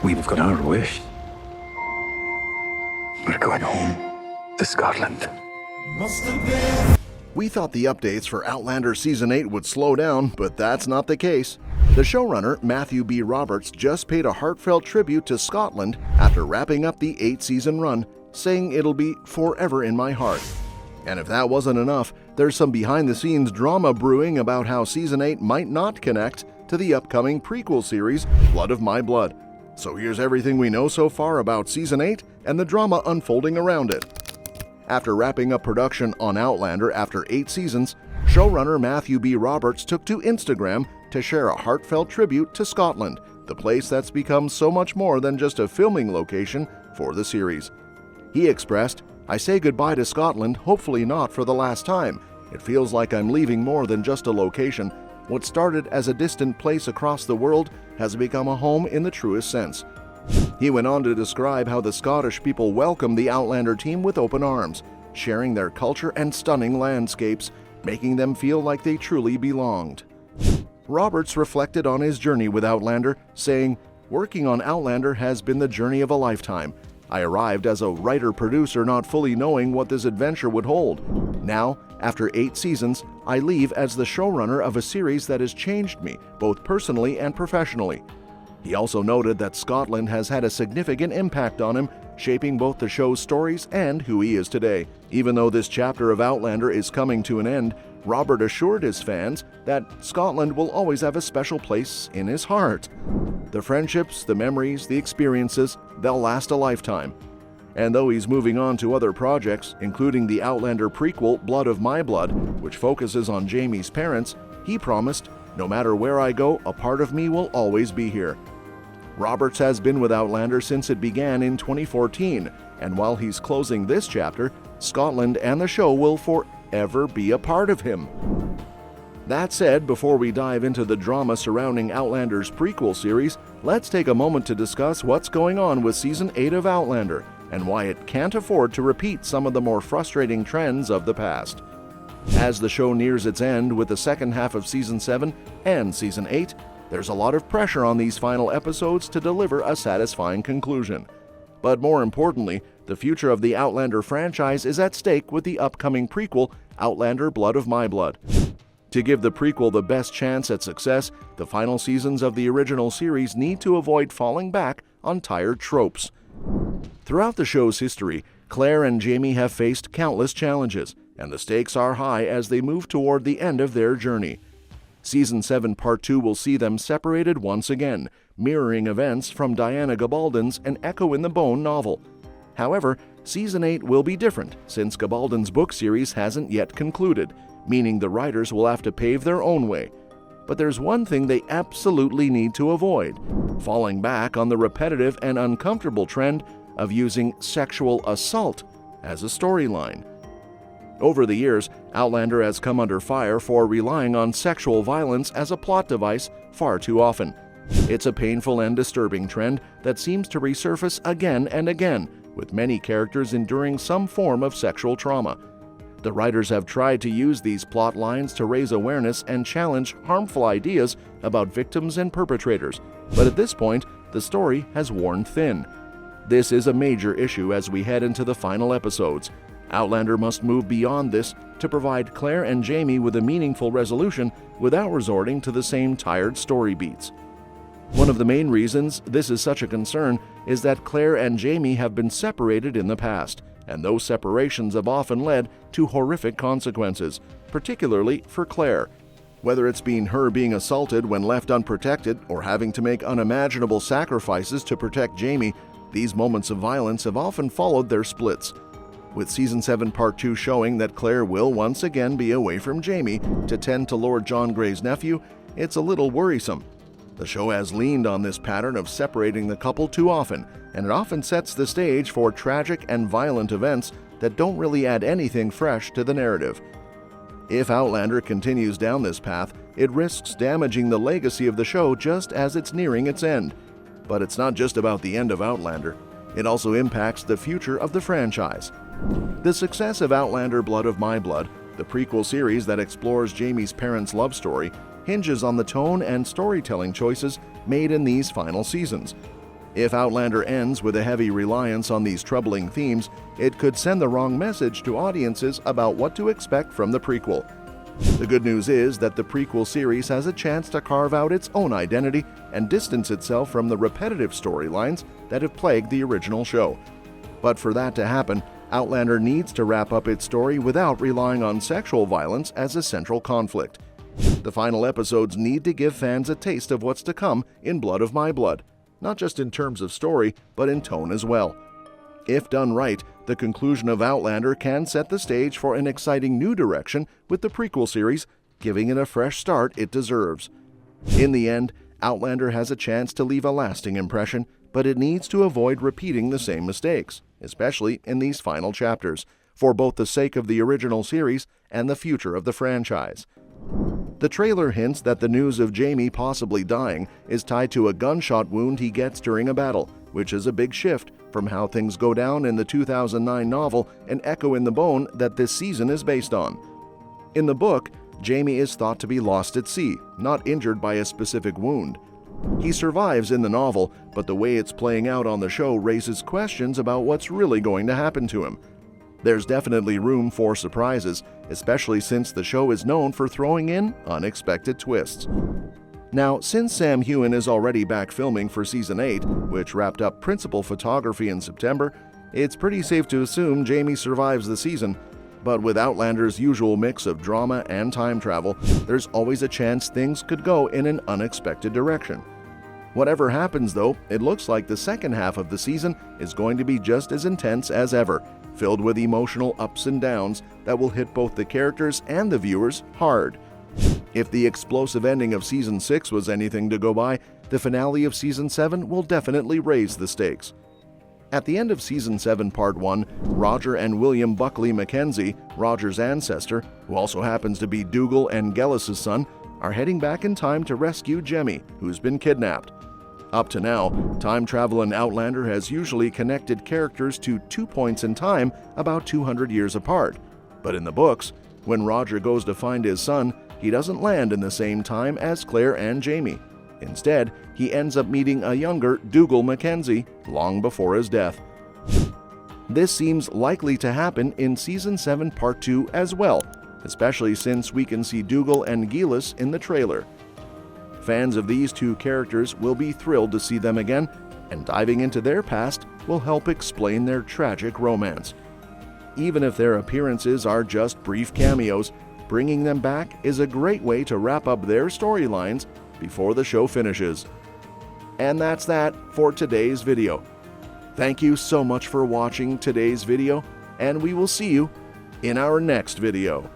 We've got our wish. We're going home to Scotland. We thought the updates for Outlander Season 8 would slow down, but that's not the case. The showrunner, Matthew B. Roberts, just paid a heartfelt tribute to Scotland after wrapping up the 8-season run, saying it'll be forever in my heart. And if that wasn't enough, there's some behind-the-scenes drama brewing about how Season 8 might not connect to the upcoming prequel series, Blood of My Blood. So here's everything we know so far about Season 8 and the drama unfolding around it. After wrapping up production on Outlander after 8 seasons, showrunner Matthew B. Roberts took to Instagram to share a heartfelt tribute to Scotland, the place that's become so much more than just a filming location for the series. He expressed, "I say goodbye to Scotland, hopefully not for the last time. It feels like I'm leaving more than just a location. What started as a distant place across the world has become a home in the truest sense." He went on to describe how the Scottish people welcomed the Outlander team with open arms, sharing their culture and stunning landscapes, making them feel like they truly belonged. Roberts reflected on his journey with Outlander, saying, "Working on Outlander has been the journey of a lifetime. I arrived as a writer-producer not fully knowing what this adventure would hold. Now, after 8 seasons, I leave as the showrunner of a series that has changed me, both personally and professionally." He also noted that Scotland has had a significant impact on him, shaping both the show's stories and who he is today. Even though this chapter of Outlander is coming to an end, Robert assured his fans that Scotland will always have a special place in his heart. The friendships, the memories, the experiences, they'll last a lifetime. And though he's moving on to other projects, including the Outlander prequel Blood of My Blood, which focuses on Jamie's parents, he promised, "No matter where I go, a part of me will always be here." Roberts has been with Outlander since it began in 2014, and while he's closing this chapter, Scotland and the show will forever be a part of him. That said, before we dive into the drama surrounding Outlander's prequel series, let's take a moment to discuss what's going on with Season 8 of Outlander and why it can't afford to repeat some of the more frustrating trends of the past. As the show nears its end with the second half of Season 7 and Season 8, there's a lot of pressure on these final episodes to deliver a satisfying conclusion. But more importantly, the future of the Outlander franchise is at stake with the upcoming prequel, Outlander Blood of My Blood. To give the prequel the best chance at success, the final seasons of the original series need to avoid falling back on tired tropes. Throughout the show's history, Claire and Jamie have faced countless challenges, and the stakes are high as they move toward the end of their journey. Season 7 Part 2 will see them separated once again, mirroring events from Diana Gabaldon's An Echo in the Bone novel. However, Season 8 will be different since Gabaldon's book series hasn't yet concluded, meaning the writers will have to pave their own way. But there's one thing they absolutely need to avoid: falling back on the repetitive and uncomfortable trend of using sexual assault as a storyline. Over the years, Outlander has come under fire for relying on sexual violence as a plot device far too often. It's a painful and disturbing trend that seems to resurface again and again, with many characters enduring some form of sexual trauma. The writers have tried to use these plot lines to raise awareness and challenge harmful ideas about victims and perpetrators, but at this point, the story has worn thin. This is a major issue as we head into the final episodes. Outlander must move beyond this to provide Claire and Jamie with a meaningful resolution without resorting to the same tired story beats. One of the main reasons this is such a concern is that Claire and Jamie have been separated in the past, and those separations have often led to horrific consequences, particularly for Claire. Whether it's been her being assaulted when left unprotected or having to make unimaginable sacrifices to protect Jamie, these moments of violence have often followed their splits. With Season 7 Part 2 showing that Claire will once again be away from Jamie to tend to Lord John Grey's nephew, it's a little worrisome. The show has leaned on this pattern of separating the couple too often, and it often sets the stage for tragic and violent events that don't really add anything fresh to the narrative. If Outlander continues down this path, it risks damaging the legacy of the show just as it's nearing its end. But it's not just about the end of Outlander. It also impacts the future of the franchise. The success of Outlander Blood of My Blood, the prequel series that explores Jamie's parents' love story, hinges on the tone and storytelling choices made in these final seasons. If Outlander ends with a heavy reliance on these troubling themes, it could send the wrong message to audiences about what to expect from the prequel. The good news is that the prequel series has a chance to carve out its own identity and distance itself from the repetitive storylines that have plagued the original show. But for that to happen, Outlander needs to wrap up its story without relying on sexual violence as a central conflict. The final episodes need to give fans a taste of what's to come in Blood of My Blood, not just in terms of story, but in tone as well. If done right, the conclusion of Outlander can set the stage for an exciting new direction with the prequel series, giving it a fresh start it deserves. In the end, Outlander has a chance to leave a lasting impression, but it needs to avoid repeating the same mistakes, especially in these final chapters, for both the sake of the original series and the future of the franchise. The trailer hints that the news of Jamie possibly dying is tied to a gunshot wound he gets during a battle, which is a big shift from how things go down in the 2009 novel An Echo in the Bone that this season is based on. In the book, Jamie is thought to be lost at sea, not injured by a specific wound. He survives in the novel, but the way it's playing out on the show raises questions about what's really going to happen to him. There's definitely room for surprises, especially since the show is known for throwing in unexpected twists. Now, since Sam Heughan is already back filming for Season 8, which wrapped up principal photography in September, it's pretty safe to assume Jamie survives the season. But with Outlander's usual mix of drama and time travel, there's always a chance things could go in an unexpected direction. Whatever happens though, it looks like the second half of the season is going to be just as intense as ever, filled with emotional ups and downs that will hit both the characters and the viewers hard. If the explosive ending of Season 6 was anything to go by, the finale of Season 7 will definitely raise the stakes. At the end of Season 7 Part 1, Roger and William Buckley Mackenzie, Roger's ancestor, who also happens to be Dougal and Gellis's son, are heading back in time to rescue Jemmy, who's been kidnapped. Up to now, time travel in Outlander has usually connected characters to 2 points in time about 200 years apart. But in the books, when Roger goes to find his son, he doesn't land in the same time as Claire and Jamie. Instead, he ends up meeting a younger Dougal Mackenzie long before his death. This seems likely to happen in Season 7 Part 2 as well, especially since we can see Dougal and Gillis in the trailer. Fans of these two characters will be thrilled to see them again, and diving into their past will help explain their tragic romance. Even if their appearances are just brief cameos, bringing them back is a great way to wrap up their storylines before the show finishes. And that's that for today's video. Thank you so much for watching today's video, and we will see you in our next video.